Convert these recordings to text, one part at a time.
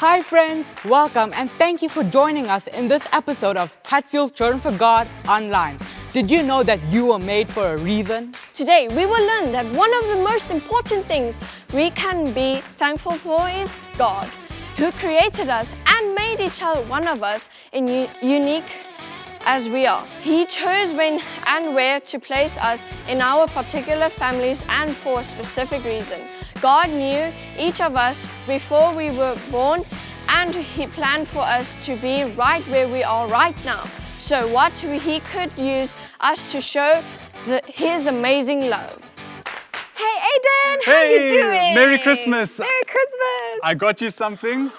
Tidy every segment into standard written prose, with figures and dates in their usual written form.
Hi friends, welcome and thank you for joining us in this episode of Hatfield Children for God Online. Did you know that you were made for a reason? Today, we will learn that one of the most important things we can be thankful for is God, who created us and made each other one of us unique as we are. He chose when and where to place us in our particular families and for a specific reason. God knew each of us before we were born, and He planned for us to be right where we are right now. So what He could use us to show His amazing love. Hey Aidan, how are you doing? Merry Christmas! Merry Christmas! I got you something. Yay!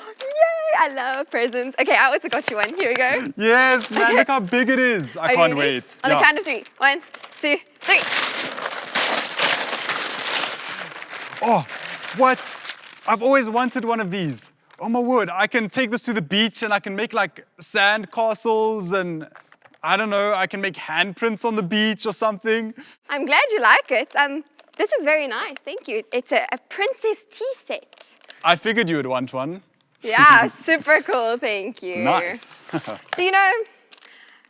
I love presents. Okay, I also got you one. Here we go. Yes, man, Okay. look how big it is. I can't wait. On the count of 3. 1, 2, 3. Oh, what? I've always wanted one of these. Oh my word, I can take this to the beach and I can make like sand castles and I don't know, I can make handprints on the beach or something. I'm glad you like it. This is very nice, thank you. It's a princess tea set. I figured you would want one. Yeah, super cool, thank you. Nice. So you know,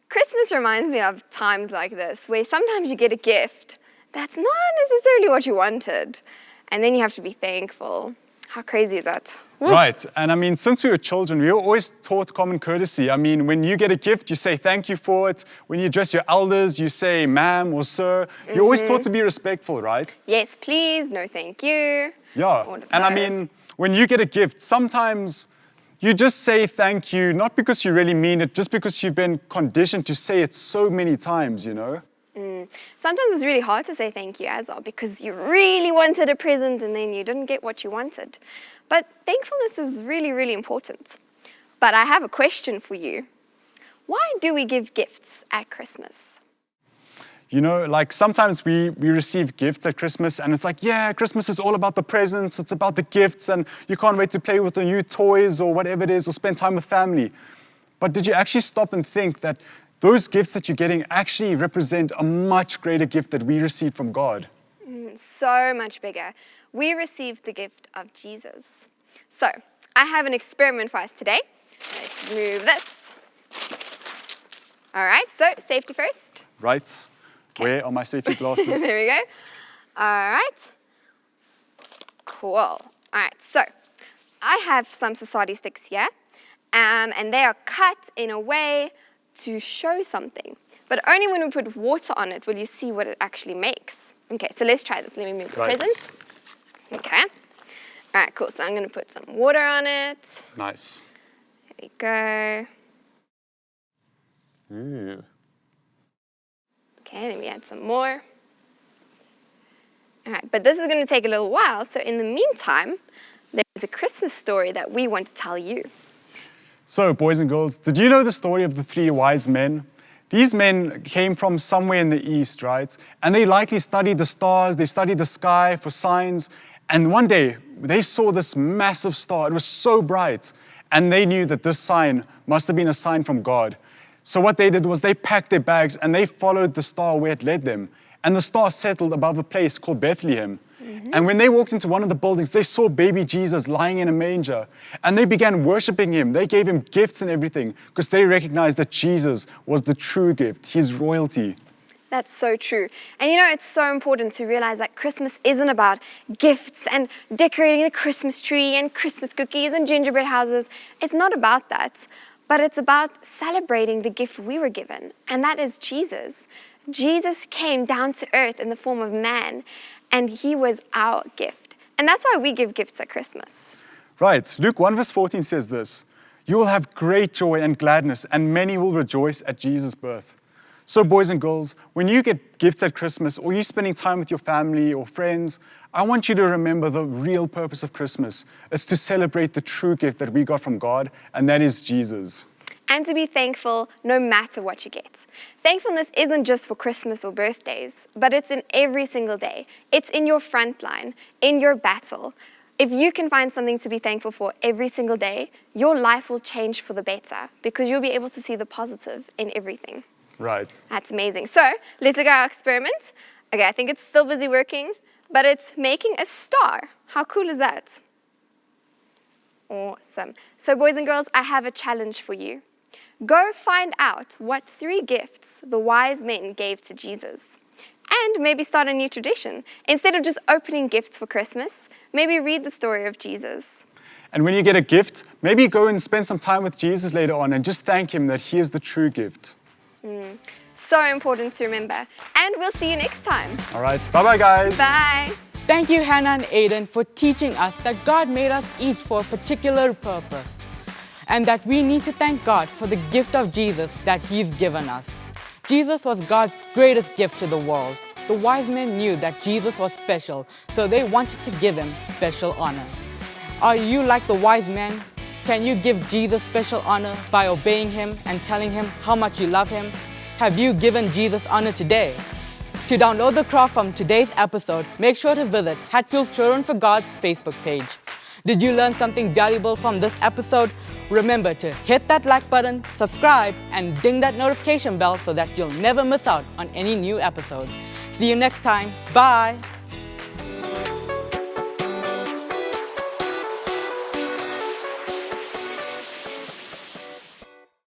Christmas reminds me of times like this, where sometimes you get a gift that's not necessarily what you wanted, and then you have to be thankful. How crazy is that? Right, and I mean, since we were children, we were always taught common courtesy. I mean, when you get a gift, you say thank you for it. When you address your elders, you say ma'am or sir. You're always taught to be respectful, right? Yes, please, no thank you. Yeah, All of and I those. mean, when you get a gift, sometimes you just say thank you, not because you really mean it, just because you've been conditioned to say it so many times, you know? Sometimes it's really hard to say thank you as well, because you really wanted a present and then you didn't get what you wanted. But thankfulness is really, really important. But I have a question for you. Why do we give gifts at Christmas? You know, like sometimes we receive gifts at Christmas and it's like, yeah, Christmas is all about the presents, it's about the gifts and you can't wait to play with the new toys or whatever it is or spend time with family. But did you actually stop and think that those gifts that you're getting actually represent a much greater gift that we receive from God? So much bigger. We received the gift of Jesus. So, I have an experiment for us today. Let's move this. All right, so safety first. Right? Where are my safety glasses? There we go. All right. Cool. All right, so I have some society sticks here, and they are cut in a way to show something. But only when we put water on it will you see what it actually makes. Okay, so let's try this. Let me move the present. Okay. All right, cool. So I'm going to put some water on it. Nice. There we go. Ooh. Okay, let me add some more. All right, but this is going to take a little while. So in the meantime, there's a Christmas story that we want to tell you. So, boys and girls, did you know the story of the 3 wise men? These men came from somewhere in the east, right? And they likely studied the stars, they studied the sky for signs. And one day, they saw this massive star. It was so bright. And they knew that this sign must have been a sign from God. So what they did was they packed their bags and they followed the star where it led them. And the star settled above a place called Bethlehem. And when they walked into one of the buildings, they saw baby Jesus lying in a manger. And they began worshiping him. They gave him gifts and everything because they recognized that Jesus was the true gift, his royalty. That's so true. And you know, it's so important to realize that Christmas isn't about gifts and decorating the Christmas tree and Christmas cookies and gingerbread houses. It's not about that, but it's about celebrating the gift we were given, and that is Jesus. Jesus came down to earth in the form of man, and he was our gift. And that's why we give gifts at Christmas. Right, Luke 1 verse 14 says this, "You will have great joy and gladness, and many will rejoice at Jesus' birth." So boys and girls, when you get gifts at Christmas or you're spending time with your family or friends, I want you to remember the real purpose of Christmas is to celebrate the true gift that we got from God, and that is Jesus. And to be thankful no matter what you get. Thankfulness isn't just for Christmas or birthdays, but it's in every single day. It's in your front line, in your battle. If you can find something to be thankful for every single day, your life will change for the better because you'll be able to see the positive in everything. Right. That's amazing. So let's look at our experiment. Okay, I think it's still busy working, but it's making a star. How cool is that? Awesome. So boys and girls, I have a challenge for you. Go find out what 3 gifts the wise men gave to Jesus. And maybe start a new tradition. Instead of just opening gifts for Christmas, maybe read the story of Jesus. And when you get a gift, maybe go and spend some time with Jesus later on and just thank him that he is the true gift. So important to remember. And we'll see you next time. All right, bye-bye, guys. Bye. Thank you, Hannah and Aidan, for teaching us that God made us each for a particular purpose, and that we need to thank God for the gift of Jesus that he's given us. Jesus was God's greatest gift to the world. The wise men knew that Jesus was special, so they wanted to give him special honor. Are you like the wise men? Can you give Jesus special honor by obeying him and telling him how much you love him? Have you given Jesus honor today? To download the craft from today's episode, make sure to visit Hatfield Children for God's Facebook page. Did you learn something valuable from this episode? Remember to hit that like button, subscribe, and ding that notification bell so that you'll never miss out on any new episodes. See you next time. Bye.